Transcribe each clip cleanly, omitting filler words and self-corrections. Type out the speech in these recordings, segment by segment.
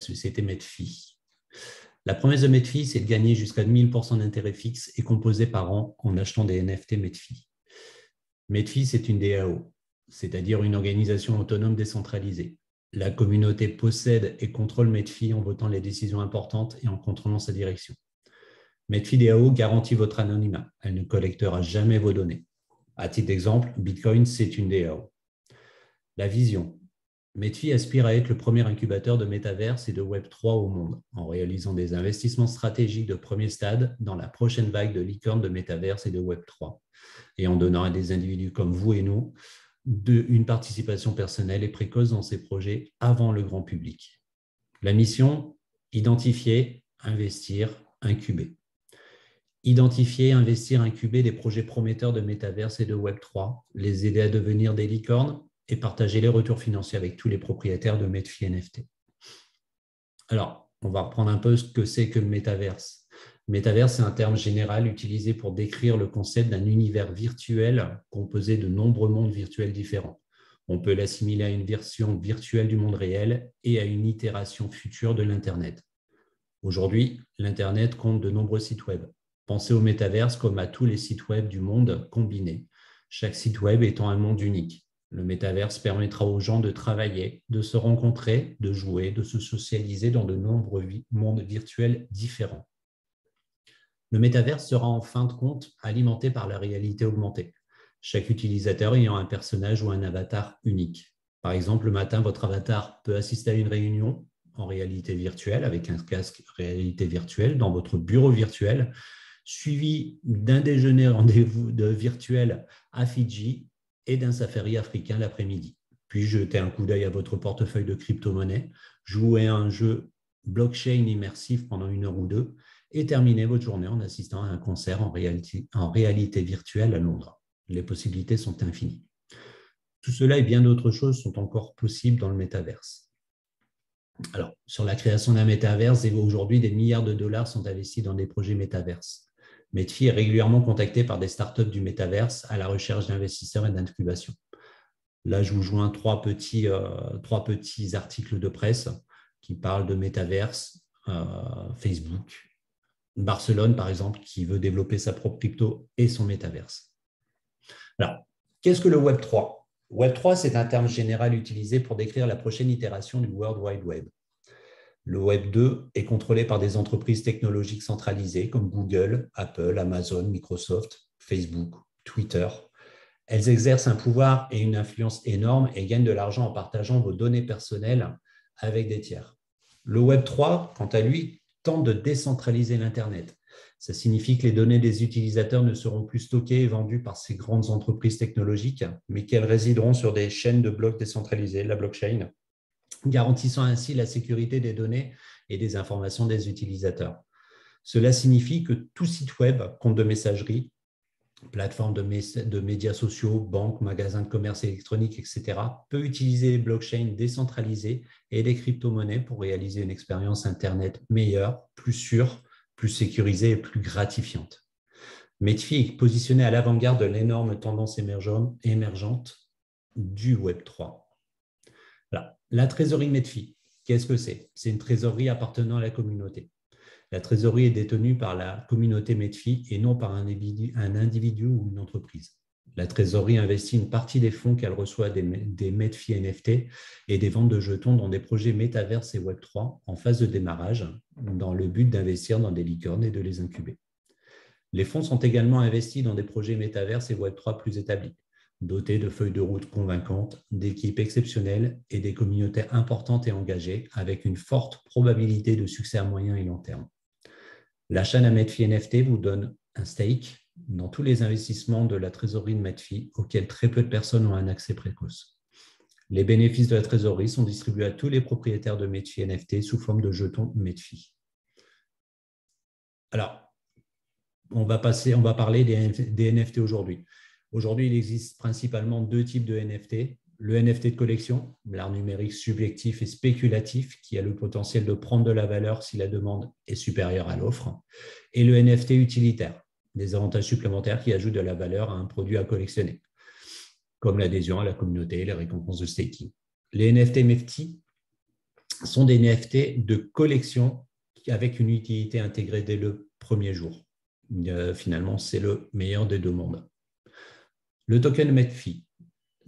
société Medfi. La promesse de Medfi, c'est de gagner jusqu'à 1000% d'intérêt fixe et composé par an en achetant des NFT Medfi. Medfi, c'est une DAO, c'est-à-dire une organisation autonome décentralisée. La communauté possède et contrôle Medfi en votant les décisions importantes et en contrôlant sa direction. Medfi DAO garantit votre anonymat. Elle ne collectera jamais vos données. À titre d'exemple, Bitcoin, c'est une DAO. La vision. Medfi aspire à être le premier incubateur de métaverse et de Web3 au monde, en réalisant des investissements stratégiques de premier stade dans la prochaine vague de licornes de métaverse et de Web3, et en donnant à des individus comme vous et nous une participation personnelle et précoce dans ces projets avant le grand public. La mission, identifier, investir, incuber. Identifier, investir, incuber des projets prometteurs de métaverse et de Web3, les aider à devenir des licornes et partager les retours financiers avec tous les propriétaires de Medfi NFT. Alors, on va reprendre un peu ce que c'est que le métaverse. Le métaverse, c'est un terme général utilisé pour décrire le concept d'un univers virtuel composé de nombreux mondes virtuels différents. On peut l'assimiler à une version virtuelle du monde réel et à une itération future de l'Internet. Aujourd'hui, l'Internet compte de nombreux sites web. Pensez au métaverse comme à tous les sites web du monde combinés, chaque site web étant un monde unique. Le métaverse permettra aux gens de travailler, de se rencontrer, de jouer, de se socialiser dans de nombreux mondes virtuels différents. Le métaverse sera en fin de compte alimenté par la réalité augmentée, chaque utilisateur ayant un personnage ou un avatar unique. Par exemple, le matin, votre avatar peut assister à une réunion en réalité virtuelle avec un casque réalité virtuelle dans votre bureau virtuel, suivi d'un déjeuner rendez-vous virtuel à Fidji et d'un safari africain l'après-midi. Puis jetez un coup d'œil à votre portefeuille de crypto-monnaies, jouez à un jeu blockchain immersif pendant 1 heure ou 2 et terminez votre journée en assistant à un concert en réalité virtuelle à Londres. Les possibilités sont infinies. Tout cela et bien d'autres choses sont encore possibles dans le métaverse. Alors, sur la création d'un métaverse, aujourd'hui, des milliards de dollars sont investis dans des projets métaverses. Medfi est régulièrement contacté par des startups du métaverse à la recherche d'investisseurs et d'incubation. Là, je vous joins trois petits articles de presse qui parlent de métaverse, Facebook, Barcelone, par exemple, qui veut développer sa propre crypto et son métaverse. Alors, qu'est-ce que le Web3 ? Web3, c'est un terme général utilisé pour décrire la prochaine itération du World Wide Web. Le Web 2 est contrôlé par des entreprises technologiques centralisées comme Google, Apple, Amazon, Microsoft, Facebook, Twitter. Elles exercent un pouvoir et une influence énormes et gagnent de l'argent en partageant vos données personnelles avec des tiers. Le Web 3, quant à lui, tente de décentraliser l'Internet. Ça signifie que les données des utilisateurs ne seront plus stockées et vendues par ces grandes entreprises technologiques, mais qu'elles résideront sur des chaînes de blocs décentralisées, la blockchain, garantissant ainsi la sécurité des données et des informations des utilisateurs. Cela signifie que tout site web, compte de messagerie, plateforme de médias sociaux, banques, magasins de commerce électronique, etc., peut utiliser les blockchains décentralisées et les crypto-monnaies pour réaliser une expérience Internet meilleure, plus sûre, plus sécurisée et plus gratifiante. Medfi est positionné à l'avant-garde de l'énorme tendance émergente du Web 3. Alors, la trésorerie Medfi, qu'est-ce que c'est ? C'est une trésorerie appartenant à la communauté. La trésorerie est détenue par la communauté Medfi et non par un individu ou une entreprise. La trésorerie investit une partie des fonds qu'elle reçoit des Medfi NFT et des ventes de jetons dans des projets métaverse et Web3 en phase de démarrage dans le but d'investir dans des licornes et de les incuber. Les fonds sont également investis dans des projets métaverse et Web3 plus établis, dotés de feuilles de route convaincantes, d'équipes exceptionnelles et des communautés importantes et engagées avec une forte probabilité de succès à moyen et long terme. L'achat d'un Medfi NFT vous donne un stake dans tous les investissements de la trésorerie de Medfi auxquels très peu de personnes ont un accès précoce. Les bénéfices de la trésorerie sont distribués à tous les propriétaires de Medfi NFT sous forme de jetons Medfi. Alors, on va parler des NFT aujourd'hui. Aujourd'hui, il existe principalement 2 types de NFT. Le NFT de collection, l'art numérique subjectif et spéculatif, qui a le potentiel de prendre de la valeur si la demande est supérieure à l'offre. Et le NFT utilitaire, des avantages supplémentaires qui ajoutent de la valeur à un produit à collectionner, comme l'adhésion à la communauté et les récompenses de staking. Les NFT Medfi sont des NFT de collection avec une utilité intégrée dès le premier jour. Finalement, c'est le meilleur des deux mondes. Le token Medfi,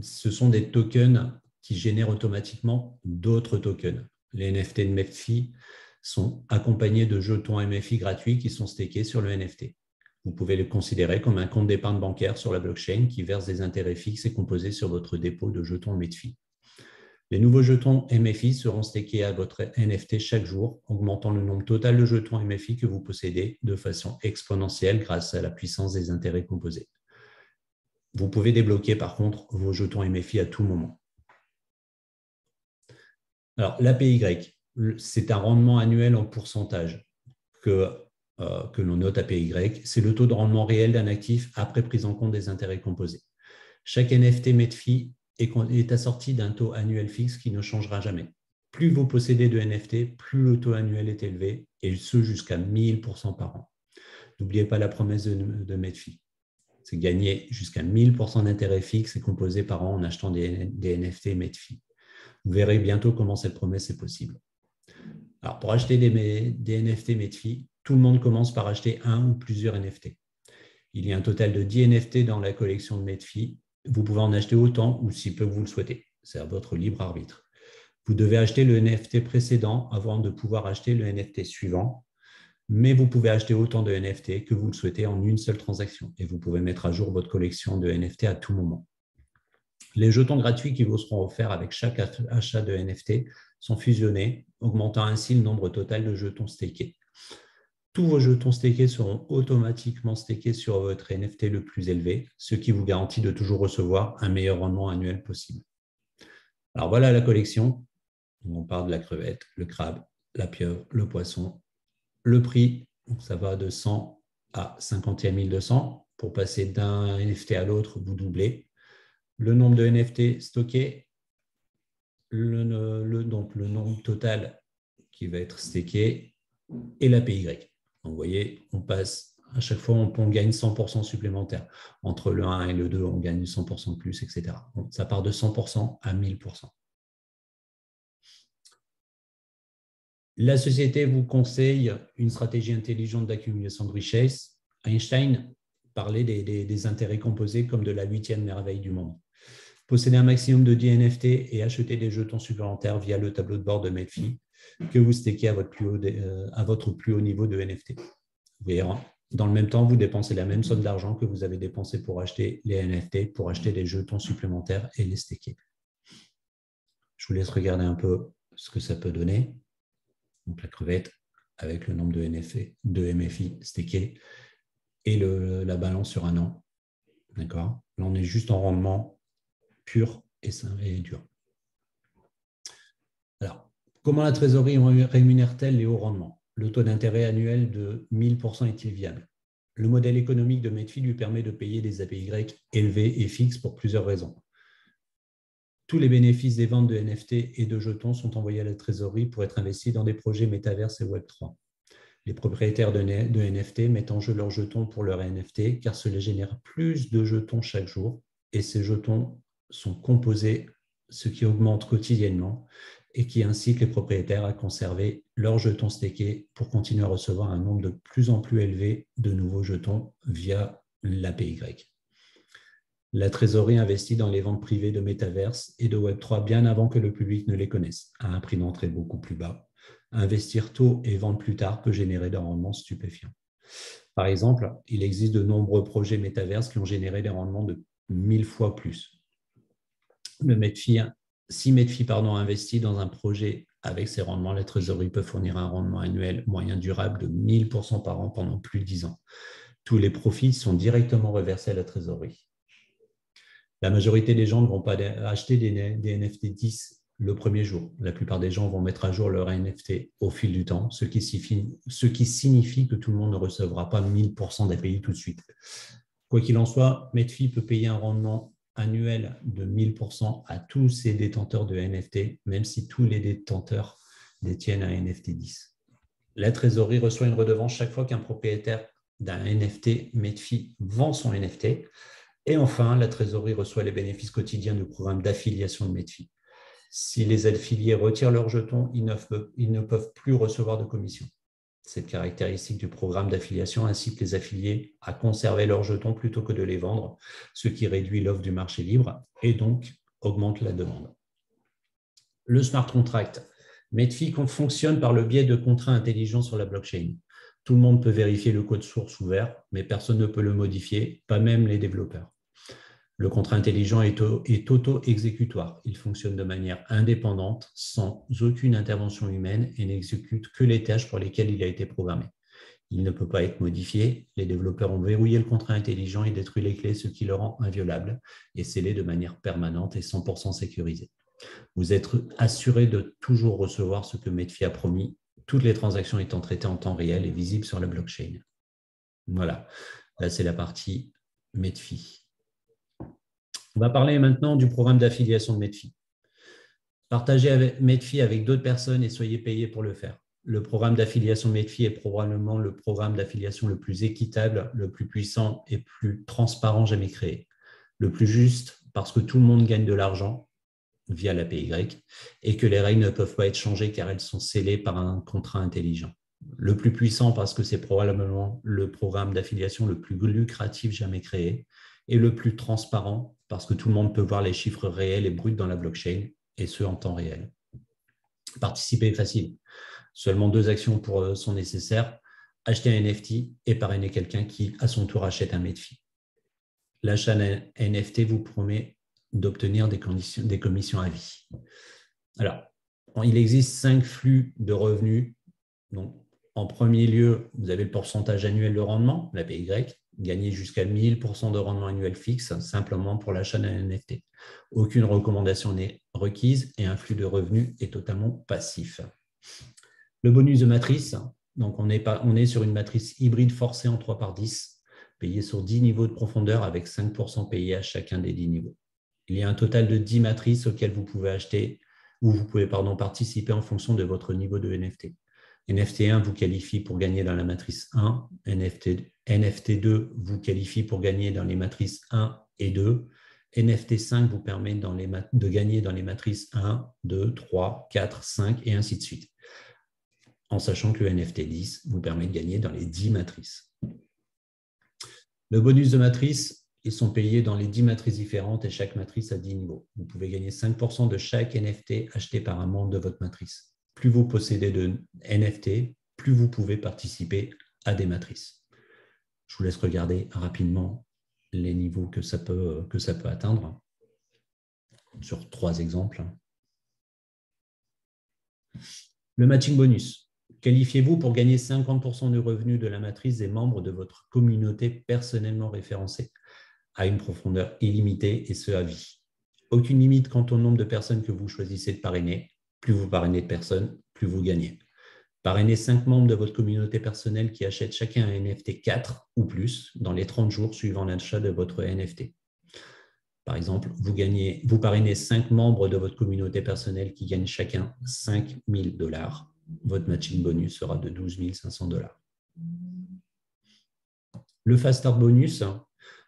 ce sont des tokens qui génèrent automatiquement d'autres tokens. Les NFT de Medfi sont accompagnés de jetons MFI gratuits qui sont stakés sur le NFT. Vous pouvez le considérer comme un compte d'épargne bancaire sur la blockchain qui verse des intérêts fixes et composés sur votre dépôt de jetons Medfi. Les nouveaux jetons MFI seront stakés à votre NFT chaque jour, augmentant le nombre total de jetons MFI que vous possédez de façon exponentielle grâce à la puissance des intérêts composés. Vous pouvez débloquer par contre vos jetons MFI à tout moment. Alors, l'APY, c'est un rendement annuel en pourcentage que l'on note APY. C'est le taux de rendement réel d'un actif après prise en compte des intérêts composés. Chaque NFT Medfi est assorti d'un taux annuel fixe qui ne changera jamais. Plus vous possédez de NFT, plus le taux annuel est élevé, et ce jusqu'à 1000% par an. N'oubliez pas la promesse de Medfi. C'est gagner jusqu'à 1000% d'intérêt fixe et composé par an en achetant des NFT Medfi. Vous verrez bientôt comment cette promesse est possible. Alors, pour acheter des NFT Medfi, tout le monde commence par acheter un ou plusieurs NFT. Il y a un total de 10 NFT dans la collection de Medfi. Vous pouvez en acheter autant ou si peu vous le souhaitez. C'est à votre libre arbitre. Vous devez acheter le NFT précédent avant de pouvoir acheter le NFT suivant. Mais vous pouvez acheter autant de NFT que vous le souhaitez en une seule transaction et vous pouvez mettre à jour votre collection de NFT à tout moment. Les jetons gratuits qui vous seront offerts avec chaque achat de NFT sont fusionnés, augmentant ainsi le nombre total de jetons stakés. Tous vos jetons stakés seront automatiquement stakés sur votre NFT le plus élevé, ce qui vous garantit de toujours recevoir un meilleur rendement annuel possible. Alors voilà la collection. On parle de la crevette, le crabe, la pieuvre, le poisson. Le prix, ça va de 100 à 51 200. Pour passer d'un NFT à l'autre, vous doublez. Le nombre de NFT stockés, donc le nombre total qui va être stacké et l'APY. Donc, vous voyez, on passe, à chaque fois, on gagne 100% supplémentaire. Entre le 1 et le 2, on gagne 100% de plus, etc. Donc, ça part de 100% à 1000%. La société vous conseille une stratégie intelligente d'accumulation de richesse. Einstein parlait des intérêts composés comme de la 8e merveille du monde. Posséder un maximum de 10 NFT et acheter des jetons supplémentaires via le tableau de bord de Medfi que vous stakez à votre plus haut niveau de NFT. Vous verrez, dans le même temps, vous dépensez la même somme d'argent que vous avez dépensé pour acheter les NFT, pour acheter des jetons supplémentaires et les staker. Je vous laisse regarder un peu ce que ça peut donner. Donc la crevette avec le nombre de MFI stakés et la balance sur un an. D'accord ? Là, on est juste en rendement pur et dur. Alors, comment la trésorerie rémunère-t-elle les hauts rendements ? Le taux d'intérêt annuel de 1000% est-il viable ? Le modèle économique de Medfi lui permet de payer des APY élevés et fixes pour plusieurs raisons. Tous les bénéfices des ventes de NFT et de jetons sont envoyés à la trésorerie pour être investis dans des projets Metaverse et Web3. Les propriétaires de NFT mettent en jeu leurs jetons pour leurs NFT car cela génère plus de jetons chaque jour et ces jetons sont composés, ce qui augmente quotidiennement et qui incite les propriétaires à conserver leurs jetons stakés pour continuer à recevoir un nombre de plus en plus élevé de nouveaux jetons via l'APY. La trésorerie investit dans les ventes privées de Metaverse et de Web3 bien avant que le public ne les connaisse, à un prix d'entrée beaucoup plus bas. Investir tôt et vendre plus tard peut générer des rendements stupéfiants. Par exemple, il existe de nombreux projets Metaverse qui ont généré des rendements de 1000 fois plus. Si Medfi investit dans un projet avec ces rendements, la trésorerie peut fournir un rendement annuel moyen durable de 1000% par an pendant plus de 10 ans. Tous les profits sont directement reversés à la trésorerie. La majorité des gens ne vont pas acheter des NFT 10 le premier jour. La plupart des gens vont mettre à jour leur NFT au fil du temps, ce qui signifie que tout le monde ne recevra pas 1000% d'API tout de suite. Quoi qu'il en soit, Medfi peut payer un rendement annuel de 1000% à tous ses détenteurs de NFT, même si tous les détenteurs détiennent un NFT 10. La trésorerie reçoit une redevance chaque fois qu'un propriétaire d'un NFT Medfi vend son NFT. Et enfin, la trésorerie reçoit les bénéfices quotidiens du programme d'affiliation de Medfi. Si les affiliés retirent leurs jetons, ils ne peuvent plus recevoir de commission. Cette caractéristique du programme d'affiliation incite les affiliés à conserver leurs jetons plutôt que de les vendre, ce qui réduit l'offre du marché libre et donc augmente la demande. Le smart contract. Medfi fonctionne par le biais de contrats intelligents sur la blockchain. Tout le monde peut vérifier le code source ouvert, mais personne ne peut le modifier, pas même les développeurs. Le contrat intelligent est auto-exécutoire. Il fonctionne de manière indépendante, sans aucune intervention humaine et n'exécute que les tâches pour lesquelles il a été programmé. Il ne peut pas être modifié. Les développeurs ont verrouillé le contrat intelligent et détruit les clés, ce qui le rend inviolable et scellé de manière permanente et 100% sécurisé. Vous êtes assuré de toujours recevoir ce que Medfi a promis, toutes les transactions étant traitées en temps réel et visibles sur la blockchain. Voilà, là c'est la partie Medfi. On va parler maintenant du programme d'affiliation de Medfi. Partagez Medfi avec d'autres personnes et soyez payés pour le faire. Le programme d'affiliation Medfi est probablement le programme d'affiliation le plus équitable, le plus puissant et plus transparent jamais créé. Le plus juste parce que tout le monde gagne de l'argent via l'API et que les règles ne peuvent pas être changées car elles sont scellées par un contrat intelligent. Le plus puissant parce que c'est probablement le programme d'affiliation le plus lucratif jamais créé et le plus transparent parce que tout le monde peut voir les chiffres réels et bruts dans la blockchain et ce en temps réel. Participer est facile. Seulement 2 actions sont nécessaires. Acheter un NFT et parrainer quelqu'un qui, à son tour, achète un Medfi. L'achat d'un NFT vous promet d'obtenir des commissions à vie. Alors, il existe 5 flux de revenus. Donc, en premier lieu, vous avez le pourcentage annuel de rendement, l'APY, gagner jusqu'à 1000% de rendement annuel fixe simplement pour l'achat d'un NFT. Aucune recommandation n'est requise et un flux de revenus est totalement passif. Le bonus de matrice, donc on est sur une matrice hybride forcée en 3/10, payée sur 10 niveaux de profondeur avec 5% payés à chacun des 10 niveaux. Il y a un total de 10 matrices auxquelles vous pouvez acheter ou vous pouvez participer en fonction de votre niveau de NFT. NFT 1 vous qualifie pour gagner dans la matrice 1, NFT 2 vous qualifie pour gagner dans les matrices 1 et 2, NFT 5 vous permet de gagner dans les matrices 1, 2, 3, 4, 5 et ainsi de suite, en sachant que le NFT 10 vous permet de gagner dans les 10 matrices. Le bonus de matrice, ils sont payés dans les 10 matrices différentes et chaque matrice a 10 niveaux. Vous pouvez gagner 5% de chaque NFT acheté par un membre de votre matrice. Plus vous possédez de NFT, plus vous pouvez participer à des matrices. Je vous laisse regarder rapidement les niveaux que ça peut atteindre sur 3 exemples. Le matching bonus. Qualifiez-vous pour gagner 50% du revenu de la matrice des membres de votre communauté personnellement référencée à une profondeur illimitée et ce à vie. Aucune limite quant au nombre de personnes que vous choisissez de parrainer. Plus vous parrainez de personnes, plus vous gagnez. Parrainez 5 membres de votre communauté personnelle qui achètent chacun un NFT 4 ou plus dans les 30 jours suivant l'achat de votre NFT. Par exemple, vous parrainez 5 membres de votre communauté personnelle qui gagnent chacun 5 000 $. Votre matching bonus sera de 12 500 $. Le Fast Start bonus,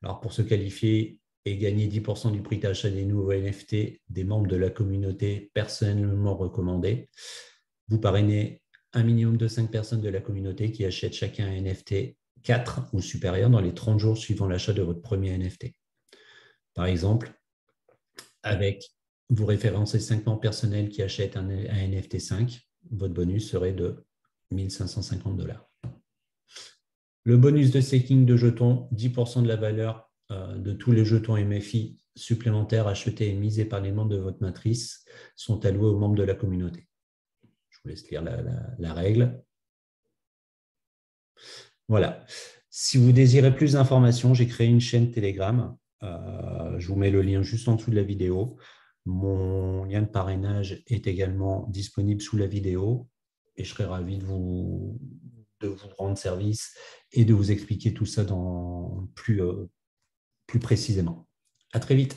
alors pour se qualifier et gagner 10% du prix d'achat des nouveaux NFT des membres de la communauté personnellement recommandés, vous parrainez un minimum de 5 personnes de la communauté qui achètent chacun un NFT 4 ou supérieur dans les 30 jours suivant l'achat de votre premier NFT. Par exemple, vous référencez 5 membres personnels qui achètent un NFT 5, votre bonus serait de 1 550 $. Le bonus de staking de jetons, 10% de la valeur de tous les jetons MFI supplémentaires achetés et misés par les membres de votre matrice sont alloués aux membres de la communauté. Je vous laisse lire la règle. Voilà. Si vous désirez plus d'informations, j'ai créé une chaîne Telegram. Je vous mets le lien juste en dessous de la vidéo. Mon lien de parrainage est également disponible sous la vidéo et je serai ravi de vous rendre service et de vous expliquer tout ça plus précisément. À très vite.